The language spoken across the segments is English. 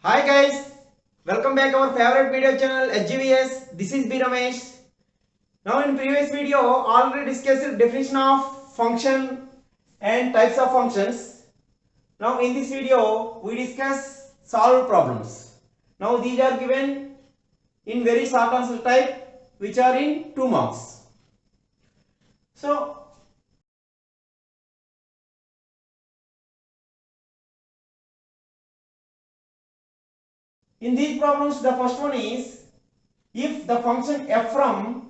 Hi guys, welcome back our favorite video channel HGVS. This is B Ramesh. Now in previous video already discussed definition of function and types of functions. Now in this video we discuss solved problems. Now these are given in very short answer type which are in 2 marks. So in these problems the first one is if the function f from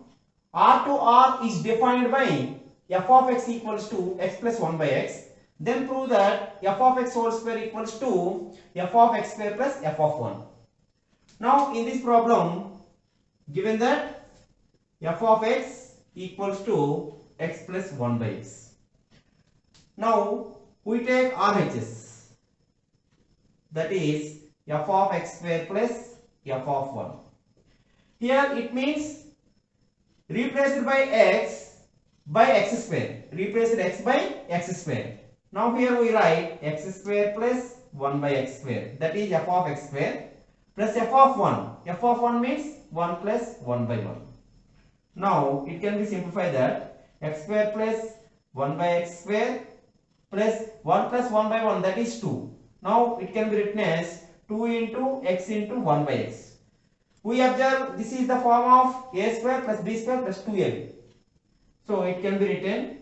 R to R is defined by f of x equals to x plus 1 by x, then prove that f of x whole square equals to f of x square plus f of 1. Now in this problem, given that f of x equals to x plus 1 by x. Now we take RHS, that is f of x square plus f of 1. Here it means replaced by x square. Replaced x by x square. Now here we write x square plus 1 by x square. That is f of x square plus f of 1. f of 1 means 1 plus 1 by 1. Now it can be simplified that x square plus 1 by x square plus 1 plus 1 by 1, that is 2. Now it can be written as 2 into x into 1 by x. We observe this is the form of a square plus b square plus 2ab. So it can be written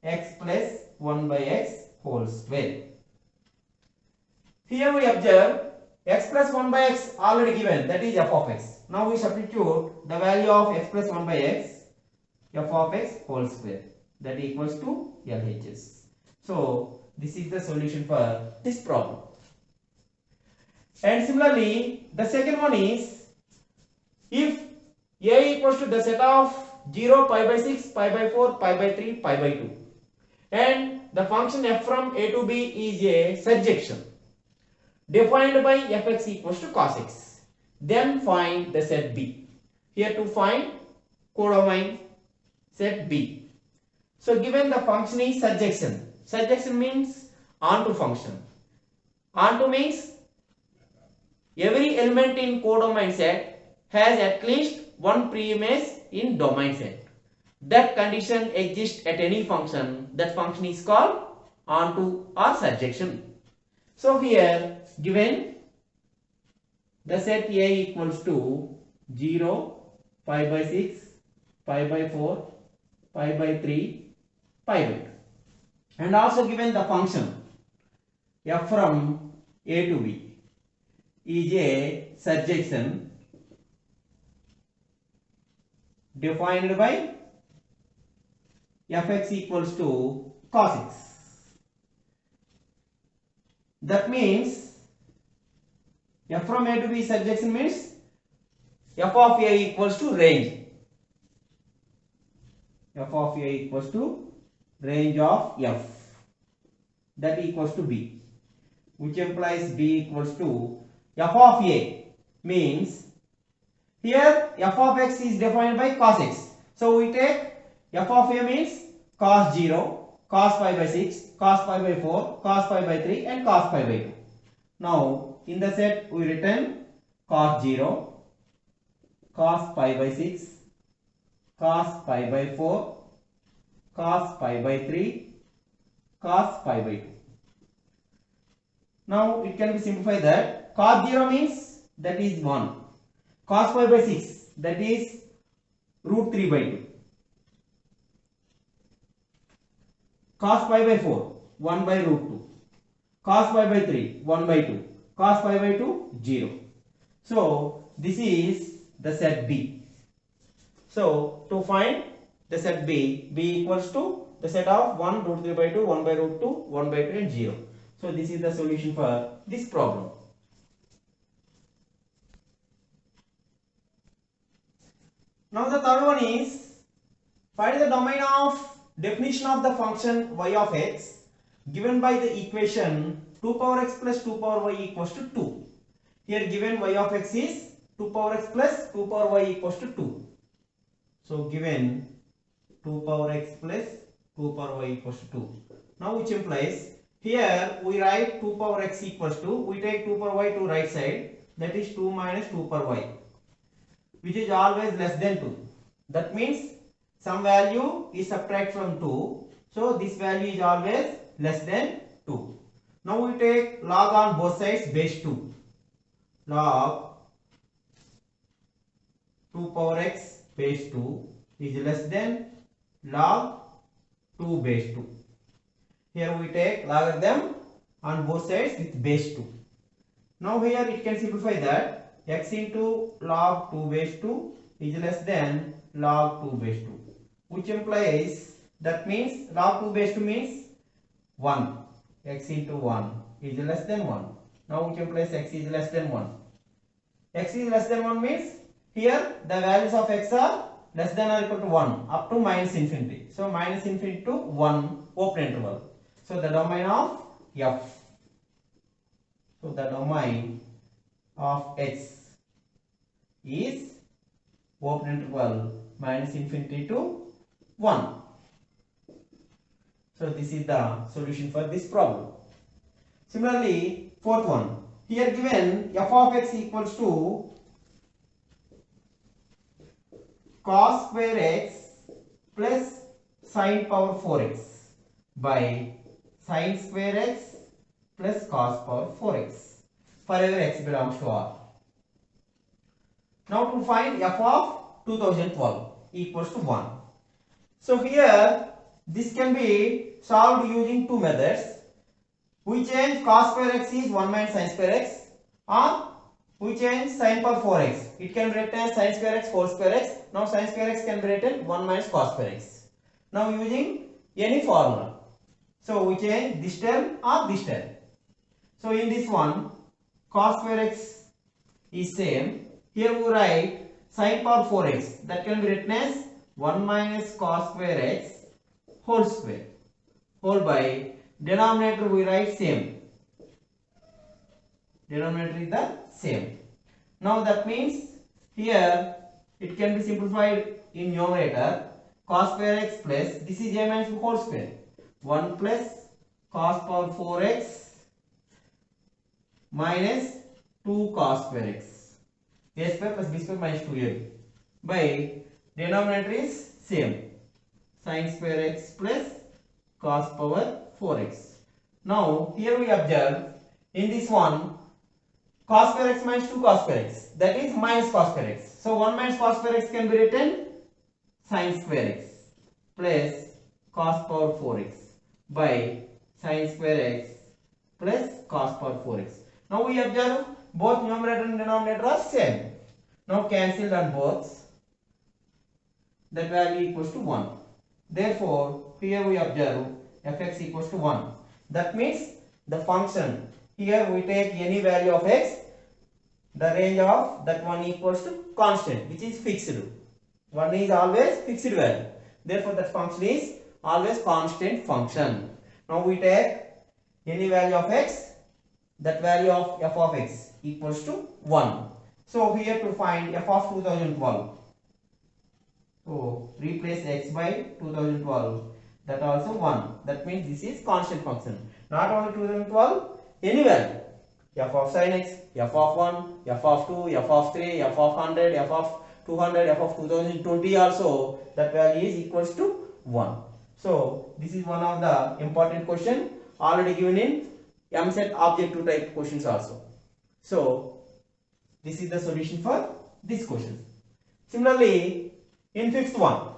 x plus 1 by x whole square. Here we observe x plus 1 by x already given, that is f of x. Now we substitute the value of x plus 1 by x, f of x whole square, that equals to LHS. So this is the solution for this problem. And similarly, the second one is if a equals to the set of 0, pi by 6, pi by 4, pi by 3, pi by 2, and the function f from a to b is a surjection defined by fx equals to cos x, then find the set B. Here to find codomain set B. So given the function is surjection. Surjection means onto function. Onto means every element in codomain set has at least one preimage in domain set. That condition exists at any function. That function is called onto or surjection. So here given the set A equals to 0, pi by 6, pi by 4, pi by 3, pi by 2. And also given the function f from A to B is a surjection defined by fx equals to cos x. That means f from A to B surjection means f of A equals to range. F of A equals to range of f, that equals to B, which implies B equals to f of A means here f of x is defined by cos x. So we take f of A means cos 0, cos pi by 6, cos pi by 4, cos pi by 3 and cos pi by 2. Now in the set we written cos 0, cos pi by 6, cos pi by 4, cos pi by 3, cos pi by 2. Now it can be simplified that cos 0 means that is 1. Cos pi by 6, that is root 3 by 2. Cos pi by 4, 1 by root 2. Cos pi by 3, 1 by 2. Cos pi by 2, 0. So this is the set B. So to find the set B, B equals to the set of 1 root 3 by 2, 1 by root 2, 1 by 2 and 0. So this is the solution for this problem. Now the third one is find the domain of definition of the function y of x given by the equation 2 power x plus 2 power y equals to 2. Here given y of x is 2 power x plus 2 power y equals to 2. So given 2 power x plus 2 power y equals to 2. Now which implies Here we write 2 power x equals to, we take 2 power y to right side, that is 2 minus 2 power y, which is always less than 2. That means some value is subtract from 2, so this value is always less than 2. Now we take log on both sides base 2. Log 2 power x base 2 is less than log 2 base 2. Here we take logarithm on both sides with base 2. Now here it can simplify that x into log 2 base 2 is less than log 2 base 2, which implies, that means log 2 base 2 means 1, x into 1 is less than 1. Now which implies x is less than 1. X is less than 1 means here the values of x are less than or equal to 1 up to minus infinity. So minus infinity to 1 open interval. So the domain of f. So the domain of x is open interval minus infinity to 1. So this is the solution for this problem. Similarly, fourth one. Here given f of x equals to cos square x plus sin power 4x by sin square x plus cos power 4x wherever x belongs to R. Now to find f of 2012 equals to 1. So here this can be solved using two methods. We change cos square x is 1 minus sin square x, or we change sin power 4x. It can be written as sin square x whole square x. Now sin square x can be written 1 minus cos square x. Now using any formula. So we change this term or this term. So in this one, cos square x is same. Here we write sin power 4x. That can be written as 1 minus cos square x whole square, whole by denominator we write same. Denominator is the same. Now that means here it can be simplified in numerator. Cos square x plus, this is a minus b whole square, 1 plus cos power 4x minus 2 cos square x, a square plus b square minus 2ab, by denominator is same, sin square x plus cos power 4x. Now here we observe in this one, cos square x minus 2 cos square x, that is minus cos square x. So 1 minus cos square x can be written sin square x plus cos power 4x by sin square x plus cos power 4x. Now we observe both numerator and denominator are same. Now cancelled on both. That value equals to 1. Therefore, here we observe fx equals to 1. That means the function, here we take any value of x, the range of that one equals to constant, which is fixed. 1 is always fixed value. Therefore, that function is always constant function. Now we take any value of x, that value of f of x equals to 1. So here to find f of 2012. So replace x by 2012. That also 1. That means this is constant function. Not only 2012, any value. F of sin x, f of 1, f of 2, f of 3, f of 100, f of 200, f of 2020 also, that value is equals to 1. So this is one of the important question already given in MSET objective type questions also. So this is the solution for this question. Similarly, in fifth one,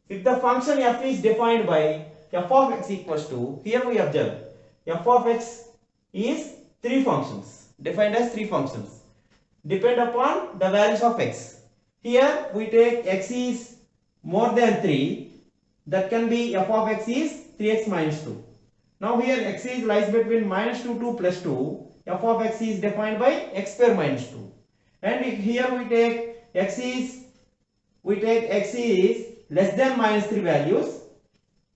if the function f is defined by f of x equals to, here we observe f of x is three functions, defined as three functions, depend upon the values of x. Here we take x is more than 3, that can be f of x is 3x minus 2. Now here x is lies between minus 2 to plus 2, f of x is defined by x square minus 2. And here we take x is less than minus 3 values,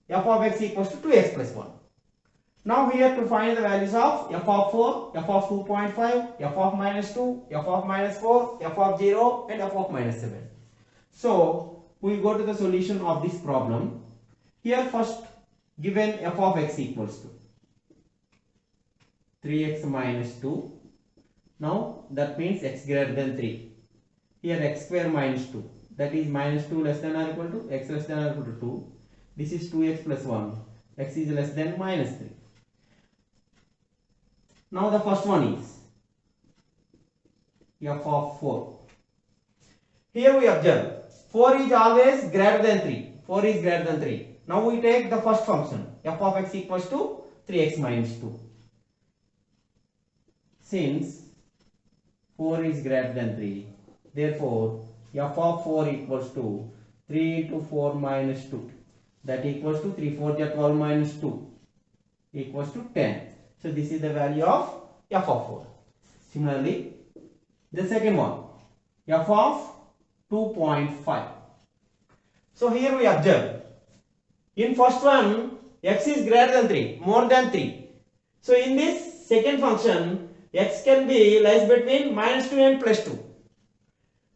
f of x equals to 2x plus 1. Now here to find the values of f of 4, f of 2.5, f of minus 2, f of minus 4, f of 0 and f of minus 7. So we go to the solution of this problem. Here first given f of x equals to. 3x minus 2. Now that means x greater than 3. Here x square minus 2. That is minus 2 less than or equal to x less than or equal to 2. This is 2x plus 1. X is less than minus 3. Now the first one is f of 4. Here we observe 4 is always greater than 3. 4 is greater than 3. Now we take the first function f of x equals to 3x minus 2. Since 4 is greater than 3, therefore f of 4 equals to 3 into 4 minus 2. That equals to 3 4 12 minus 2 equals to 10. So this is the value of f of 4. Similarly, the second one, f of 2.5. So here we observe, in first one x is greater than 3, more than 3. So in this second function, x can be lies between minus 2 and plus 2.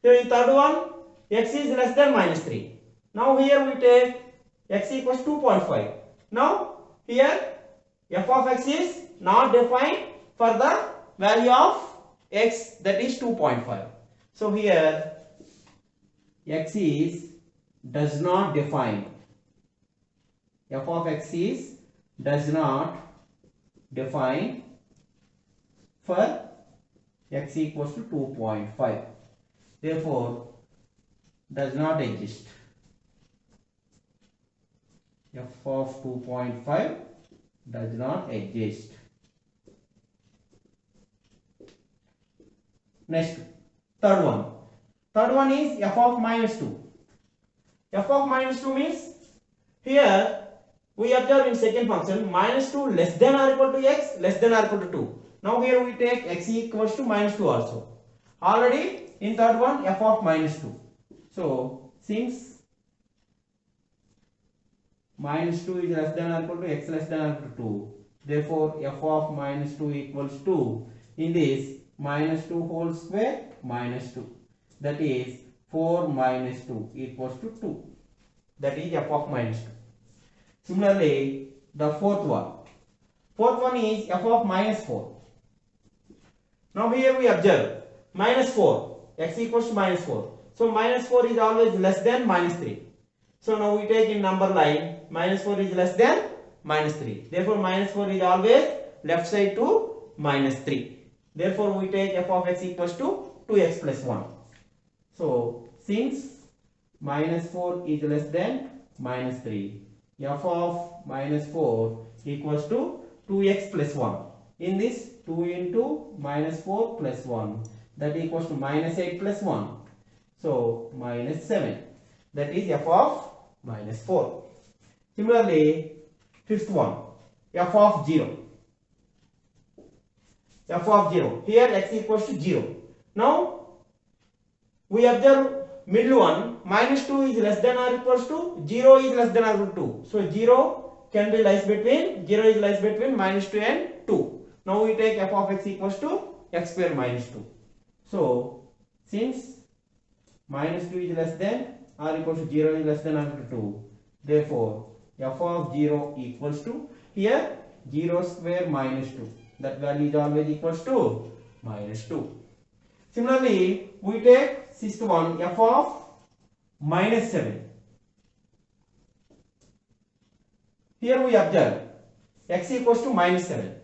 So in third one, x is less than minus 3. Now here we take x equals 2.5. Now here f of x is not defined for the value of x, that is 2.5. So here x is does not define. F of x is does not define for x equals to 2.5. Therefore does not exist. F of 2.5 does not exist. Next, third one. Third one is f of minus 2. F of minus 2 means here we observe in second function minus 2 less than or equal to x, less than or equal to 2. Now here we take x equals to minus 2 also. Already in third one f of minus 2. So since minus 2 is less than or equal to x less than or equal to 2, therefore f of minus 2 equals to, in this, minus 2 whole square minus 2. That is 4 minus 2 equals to 2. That is f of minus 2. Similarly, the fourth one. Fourth one is f of minus 4. Now here we observe minus 4, x equals to minus 4. So minus 4 is always less than minus 3. So now we take in number line, minus 4 is less than minus 3. Therefore minus 4 is always left side to minus 3. Therefore we take f of x equals to 2x plus 1. So since minus 4 is less than minus 3, f of minus 4 equals to 2x plus 1. In this, 2 into minus 4 plus 1, that equals to minus 8 plus 1. So minus 7. That is f of minus 4. Similarly, fifth one, f of 0. F of 0. Here x equals to 0. Now we observe middle one, minus 2 is less than or equals to 0 is less than or equal to 2. So 0 can be lies between, 0 is lies between minus 2 and 2. Now we take f of x equals to x square minus 2. So since minus 2 is less than or equals to 0 is less than or equal to 2, therefore f of 0 equals to, here 0 square minus 2. That value is always equals to minus 2. Similarly, we take sixth one, f of minus 7. Here we observe x equals to minus 7.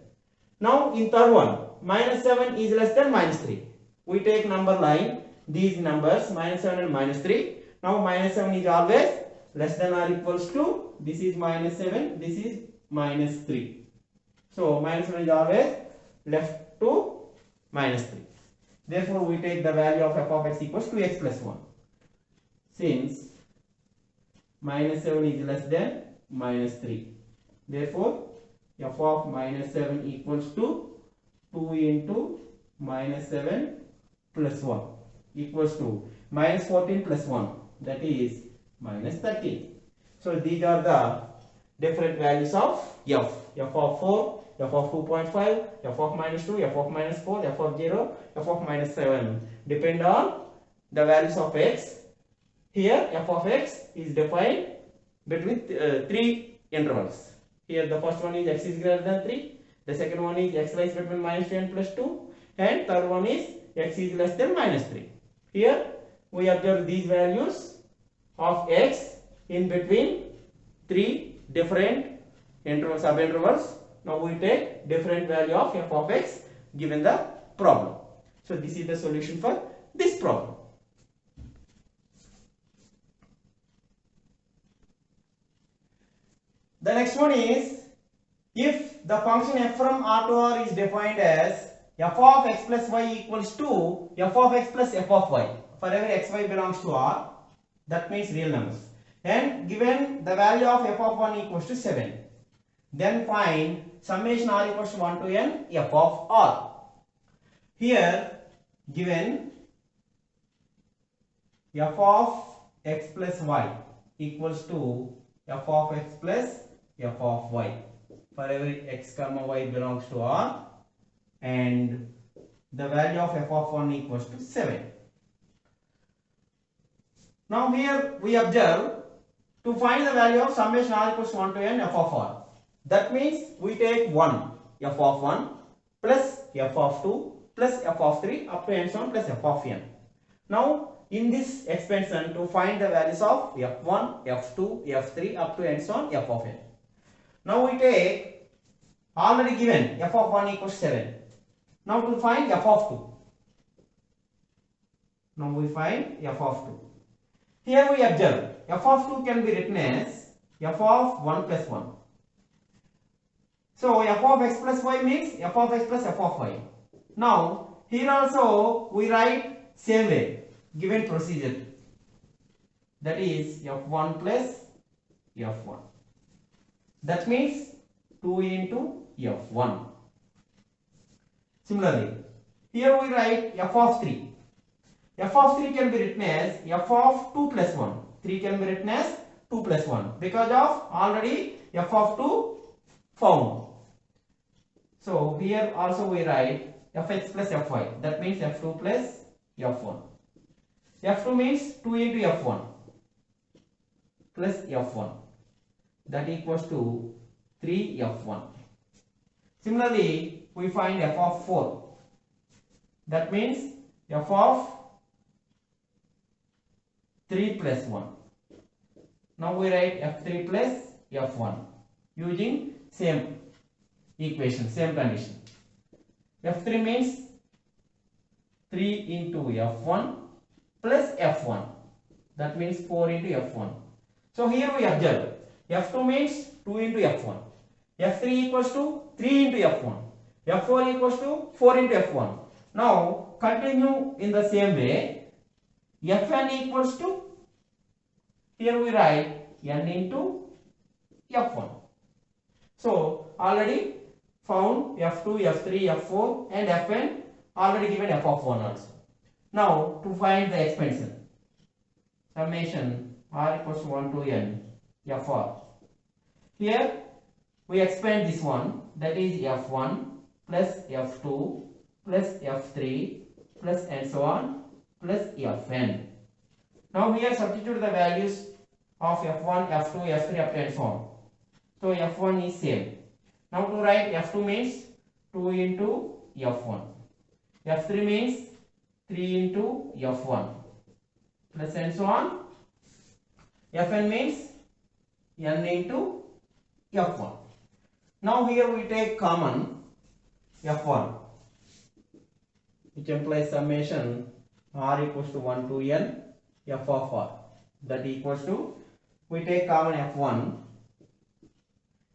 Now in third one, minus 7 is less than minus 3. We take number line, these numbers, minus 7 and minus 3. Now minus 7 is always less than or equals to, this is minus 7, this is minus 3. So minus 7 is always left to minus 3. Therefore we take the value of f of x equals to x plus 1. Since minus 7 is less than minus 3. Therefore f of minus 7 equals to 2 into minus 7 plus 1 equals to minus 14 plus 1, that is minus 13. So these are the different values of f. F of 4, f of 2.5, f of minus 2, f of minus 4, f of 0, f of minus 7 depend on the values of x. Here f of x is defined between three intervals. Here the first one is x is greater than 3, The second one is x lies between -2 and +2, and third one is x is less than -3. Here we observe these values of x in between three different subintervals. Now we take different value of f of x given the problem. So this is the solution for this problem. The next one is, if the function f from R to R is defined as f of x plus y equals to f of x plus f of y for every xy belongs to R, that means real numbers, and given the value of f of 1 equals to 7, then find summation R equals to 1 to n f of R. Here given f of x plus y equals to f of x plus f of y for every x comma y belongs to R, and the value of f of 1 equals to 7. Now here we observe to find the value of summation R equals to 1 to n f of R. That means we take 1 f of 1 plus f of 2 plus f of 3 up to n so on plus f of n. Now in this expansion, to find the values of f1, f2, f3 up to n so on f of n. Now we take already given f of 1 equals 7. Now to find f of 2. Now we find f of 2. Here we observe f of 2 can be written as f of 1 plus 1. So f of x plus y means f of x plus f of y. Now here also we write same way, given procedure, that is f1 plus f1. That means 2 into f1. Similarly, here we write f of 3. F of 3 can be written as f of 2 plus 1. 3 can be written as 2 plus 1 because of already f of 2 found. So here also we write fx plus fy. That means f2 plus f1. f2 means 2 into f1 plus f1. That equals to 3 f1. Similarly, we find f of 4. That means f of 3 plus 1. Now we write f3 plus f1 using same equation, same condition. f3 means 3 into f1 plus f1. That means 4 into f1. So here we observe f2 means 2 into f1. f3 equals to 3 into f1. f4 equals to 4 into f1. Now continue in the same way. fn equals to, here we write n into f1. So already found f2, f3, f4 and fn, already given f of 1 also. Now to find the expansion, summation R equals to 1 to n fr. Here we expand this one, that is f1 plus f2 plus f3 plus and so on plus fn. Now here substitute the values of f1, f2, f3 up to and so on. So f1 is same. Now to write f2 means 2 into f1. f3 means 3 into f1 plus and so on. fn means n into f1. Now here we take common f1, which implies summation R equals to 1 to n f of R. That equals to, we take common f1.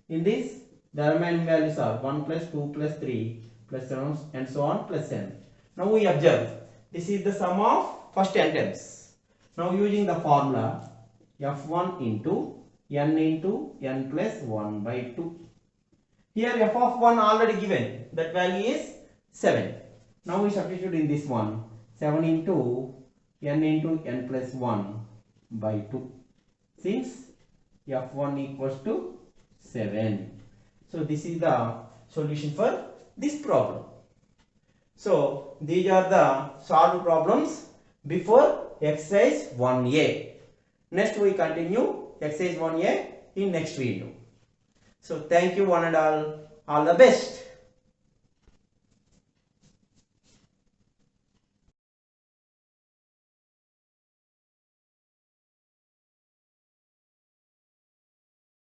In this, the remaining values are 1 plus 2 plus 3 plus and so on plus n. Now we observe this is the sum of first n terms. Now using the formula f1 into n plus 1 by 2. Here f of 1 already given, that value is 7. Now we substitute in this one, 7 into n plus 1 by 2. Since f1 equals to 7. So this is the solution for this problem. So these are the solved problems before exercise 1A. Next we continue exercise 1A in next video. So thank you one and all the best.